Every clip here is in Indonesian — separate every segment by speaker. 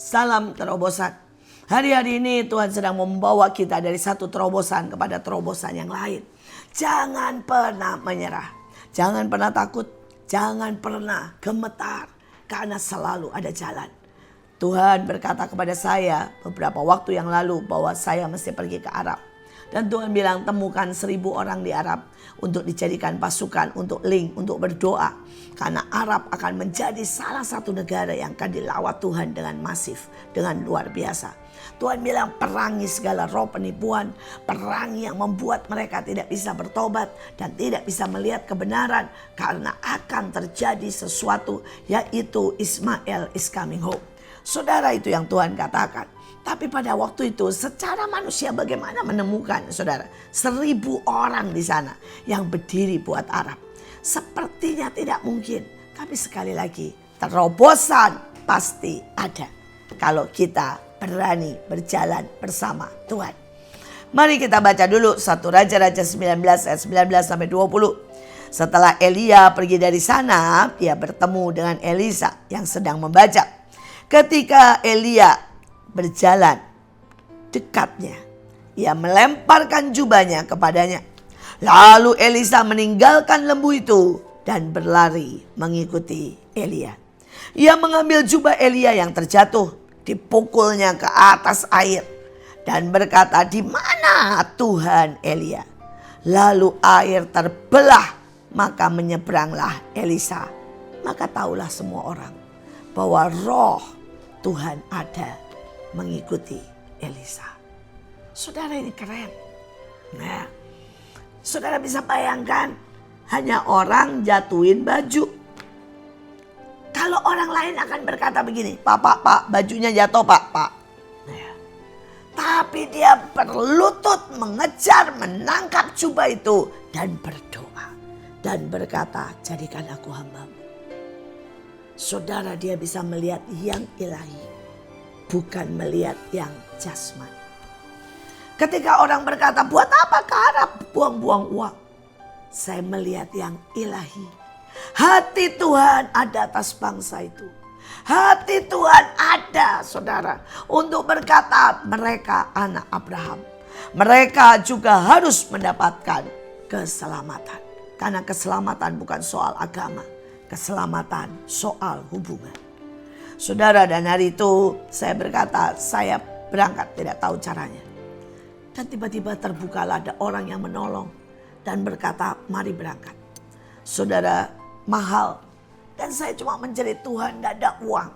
Speaker 1: Salam terobosan. Hari-hari ini Tuhan sedang membawa kita dari satu terobosan kepada terobosan yang lain. Jangan pernah menyerah. Jangan pernah takut. Jangan pernah gemetar. Karena selalu ada jalan. Tuhan berkata kepada saya beberapa waktu yang lalu bahwa saya mesti pergi ke Arab. Dan Tuhan bilang temukan 1.000 orang di Arab untuk dijadikan pasukan, untuk link, untuk berdoa. Karena Arab akan menjadi salah satu negara yang akan dilawat Tuhan dengan masif, dengan luar biasa. Tuhan bilang perangi segala roh penipuan, perangi yang membuat mereka tidak bisa bertobat dan tidak bisa melihat kebenaran. Karena akan terjadi sesuatu, yaitu Ismail is coming home. Saudara, itu yang Tuhan katakan. Tapi pada waktu itu secara manusia bagaimana menemukan saudara 1.000 orang di sana yang berdiri buat Arab. Sepertinya tidak mungkin. Tapi sekali lagi terobosan pasti ada. Kalau kita berani berjalan bersama Tuhan. Mari kita baca dulu 1 Raja-Raja 19 ayat 19 sampai 20. Setelah Elia pergi dari sana, dia bertemu dengan Elisa yang sedang membajak. Ketika Elia berjalan dekatnya, ia melemparkan jubahnya kepadanya. Lalu Elisa meninggalkan lembu itu dan berlari mengikuti Elia. Ia mengambil jubah Elia yang terjatuh, dipukulnya ke atas air dan berkata, "Di mana Tuhan Elia?" Lalu air terbelah, maka menyeberanglah Elisa. Maka tahulah semua orang bahwa roh Tuhan ada mengikuti Elisa. Saudara, ini keren. Nah, saudara bisa bayangkan hanya orang jatuhin baju. Kalau orang lain akan berkata begini, Pak, bajunya jatuh Pak. Nah, tapi dia berlutut mengejar, menangkap jubah itu dan berdoa. Dan berkata, "Jadikan aku hamba-Mu." Saudara, dia bisa melihat yang ilahi, bukan melihat yang jasmani. Ketika orang berkata, "Buat apa ke Arab? Buang-buang uang." Saya melihat yang ilahi. Hati Tuhan ada atas bangsa itu. Hati Tuhan ada, saudara, untuk berkata mereka anak Abraham. Mereka juga harus mendapatkan keselamatan. Karena keselamatan bukan soal agama. Keselamatan soal hubungan. Saudara, dan hari itu saya berkata, saya berangkat tidak tahu caranya. Dan tiba-tiba terbukalah ada orang yang menolong dan berkata, "Mari berangkat." Saudara, mahal. Dan saya cuma mencari Tuhan, tidak ada uang.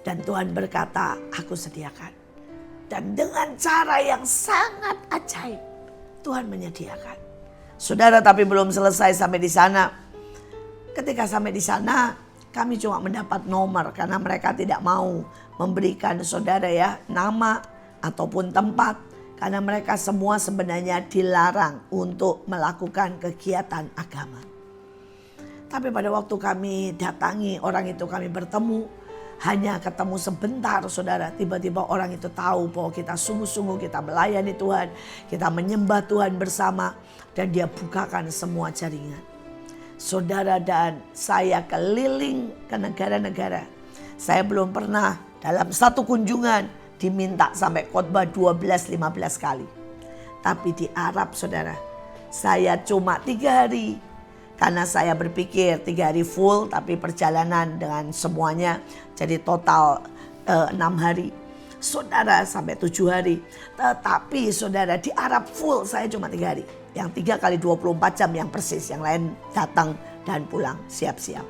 Speaker 1: Dan Tuhan berkata, "Aku sediakan." Dan dengan cara yang sangat ajaib, Tuhan menyediakan. Saudara, tapi belum selesai sampai di sana. Ketika sampai di sana, kami cuma mendapat nomor karena mereka tidak mau memberikan saudara nama ataupun tempat. Karena mereka semua sebenarnya dilarang untuk melakukan kegiatan agama. Tapi pada waktu kami datangi orang itu, kami bertemu. Hanya ketemu sebentar saudara. Tiba-tiba orang itu tahu bahwa kita sungguh-sungguh kita melayani Tuhan. Kita menyembah Tuhan bersama. Dan dia bukakan semua jaringan. Saudara, dan saya keliling ke negara-negara. Saya belum pernah dalam satu kunjungan diminta sampai khotbah 12-15 kali. Tapi di Arab saudara, saya cuma 3 hari. Karena saya berpikir 3 hari full, tapi perjalanan dengan semuanya jadi total 6 hari. Saudara, sampai 7 hari. Tetapi saudara, di Arab full saya cuma 3 hari. Yang 3 kali 24 jam yang persis. Yang lain datang dan pulang siap-siap.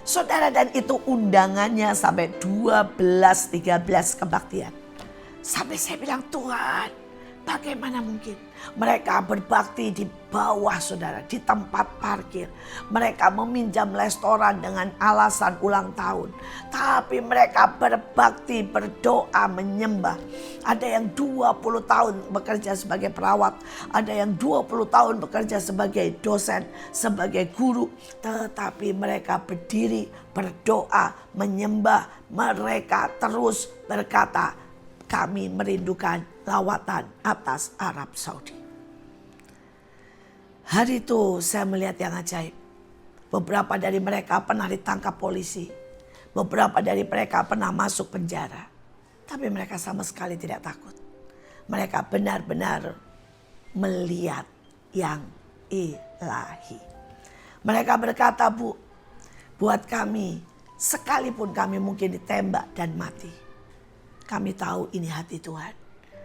Speaker 1: Saudara, dan itu undangannya sampai 12-13 kebaktian. Sampai saya bilang, "Tuhan, bagaimana mungkin?" Mereka berbakti di bawah saudara, di tempat parkir. Mereka meminjam restoran dengan alasan ulang tahun. Tapi mereka berbakti, berdoa, menyembah. Ada yang 20 tahun bekerja sebagai perawat. Ada yang 20 tahun bekerja sebagai dosen, sebagai guru. Tetapi mereka berdiri, berdoa, menyembah. Mereka terus berkata, "Kami merindukan lawatan atas Arab Saudi." Hari itu saya melihat yang ajaib. Beberapa dari mereka pernah ditangkap polisi. Beberapa dari mereka pernah masuk penjara. Tapi mereka sama sekali tidak takut. Mereka benar-benar melihat yang ilahi. Mereka berkata, Bu, buat kami, sekalipun kami mungkin ditembak dan mati, kami tahu ini hati Tuhan.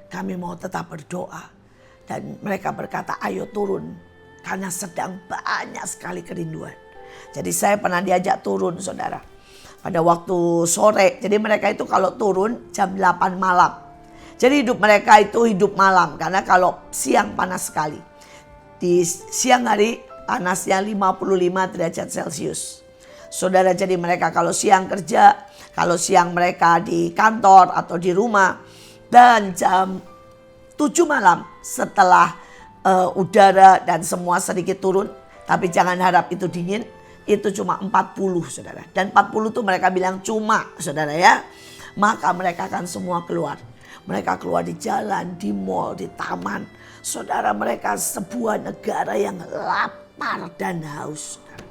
Speaker 1: Kami mau tetap berdoa. Dan mereka berkata, ayo turun. Karena sedang banyak sekali kerinduan. Jadi saya pernah diajak turun, saudara. Pada waktu sore. Jadi mereka itu kalau turun jam 8 malam. Jadi hidup mereka itu hidup malam. Karena kalau siang panas sekali. Di siang hari panasnya 55 derajat Celcius. Saudara, jadi mereka kalau siang kerja. Kalau siang mereka di kantor atau di rumah. Dan jam 7 malam setelah udara dan semua sedikit turun. Tapi jangan harap itu dingin. Itu cuma 40, saudara. Dan 40 itu mereka bilang cuma, saudara ya. Maka mereka akan semua keluar. Mereka keluar di jalan, di mall, di taman. Saudara, mereka sebuah negara yang lapar dan haus. Saudara.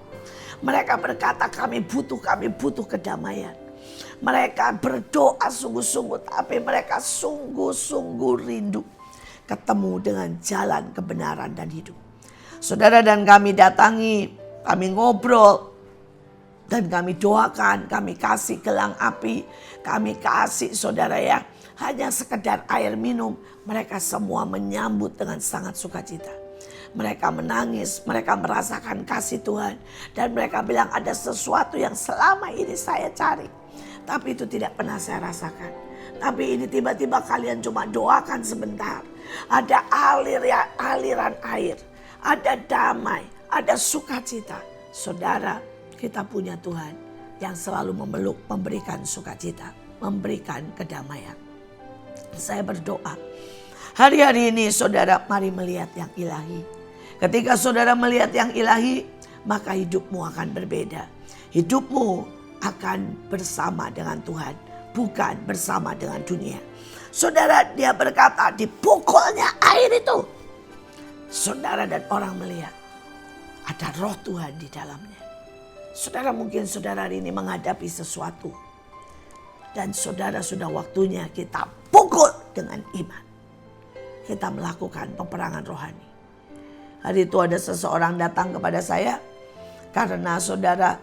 Speaker 1: Mereka berkata kami butuh kedamaian. Mereka berdoa sungguh-sungguh, tapi mereka sungguh-sungguh rindu ketemu dengan jalan kebenaran dan hidup. Saudara, dan kami datangi, kami ngobrol, dan kami doakan, kami kasih gelang api, kami kasih, saudara ya, hanya sekedar air minum. Mereka semua menyambut dengan sangat sukacita. Mereka menangis, mereka merasakan kasih Tuhan. Dan mereka bilang ada sesuatu yang selama ini saya cari, tapi itu tidak pernah saya rasakan. Tapi ini tiba-tiba kalian cuma doakan sebentar. Ada aliran air, ada damai, ada sukacita. Saudara, kita punya Tuhan yang selalu memeluk, memberikan sukacita, memberikan kedamaian. Saya berdoa, hari-hari ini saudara mari melihat yang ilahi. Ketika saudara melihat yang ilahi, maka hidupmu akan berbeda. Hidupmu akan bersama dengan Tuhan, bukan bersama dengan dunia. Saudara, dia berkata dipukulnya air itu. Saudara dan orang melihat ada roh Tuhan di dalamnya. Saudara, mungkin saudara hari ini menghadapi sesuatu. Dan saudara sudah waktunya kita pukul dengan iman. Kita melakukan peperangan rohani. Hari itu ada seseorang datang kepada saya. Karena saudara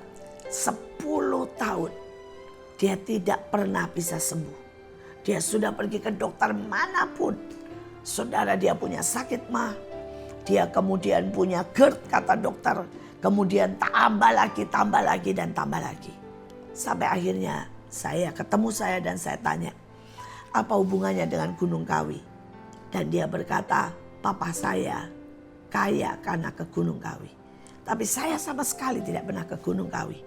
Speaker 1: 10 tahun dia tidak pernah bisa sembuh. Dia sudah pergi ke dokter manapun. Saudara, dia punya sakit mah. Dia kemudian punya GERD kata dokter. Kemudian tambah lagi dan tambah lagi. Sampai akhirnya saya ketemu dan saya tanya, apa hubungannya dengan Gunung Kawi? Dan dia berkata, papa saya kaya karena ke Gunung Kawi. Tapi saya sama sekali tidak pernah ke Gunung Kawi.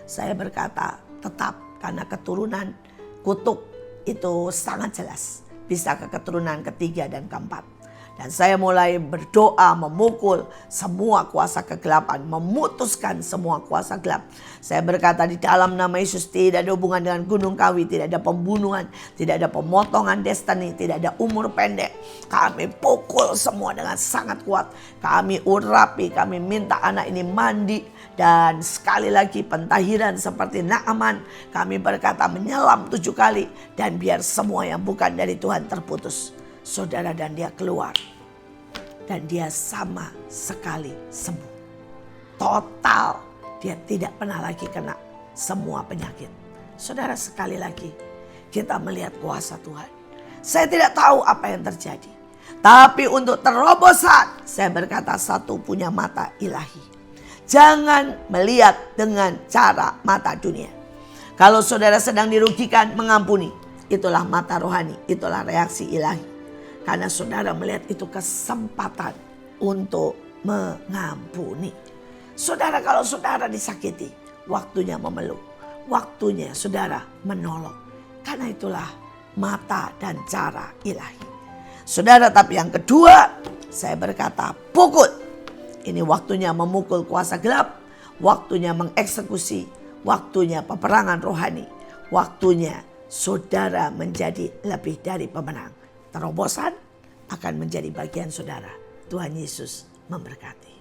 Speaker 1: Saya berkata, tetap karena keturunan kutub itu sangat jelas. Bisa ke keturunan ketiga dan keempat. Dan saya mulai berdoa memukul semua kuasa kegelapan. Memutuskan semua kuasa gelap. Saya berkata di dalam nama Yesus tidak ada hubungan dengan Gunung Kawi. Tidak ada pembunuhan. Tidak ada pemotongan destiny. Tidak ada umur pendek. Kami pukul semua dengan sangat kuat. Kami urapi. Kami minta anak ini mandi. Dan sekali lagi pentahiran seperti Naaman. Kami berkata menyelam 7 kali. Dan biar semua yang bukan dari Tuhan terputus. Saudara, dan dia keluar. Dan dia sama sekali sembuh. Total. Dia tidak pernah lagi kena semua penyakit. Saudara, sekali lagi kita melihat kuasa Tuhan. Saya tidak tahu apa yang terjadi. Tapi untuk terobosan, saya berkata satu, punya mata ilahi. Jangan melihat dengan cara mata dunia. Kalau saudara sedang dirugikan, mengampuni. Itulah mata rohani, itulah reaksi ilahi. Karena saudara melihat itu kesempatan untuk mengampuni. Saudara, kalau saudara disakiti, waktunya memeluk. Waktunya saudara menolong. Karena itulah mata dan cara ilahi. Saudara, tapi yang kedua, saya berkata pukul. Ini waktunya memukul kuasa gelap. Waktunya mengeksekusi. Waktunya peperangan rohani. Waktunya saudara menjadi lebih dari pemenang. Terobosan akan menjadi bagian saudara. Tuhan Yesus memberkati.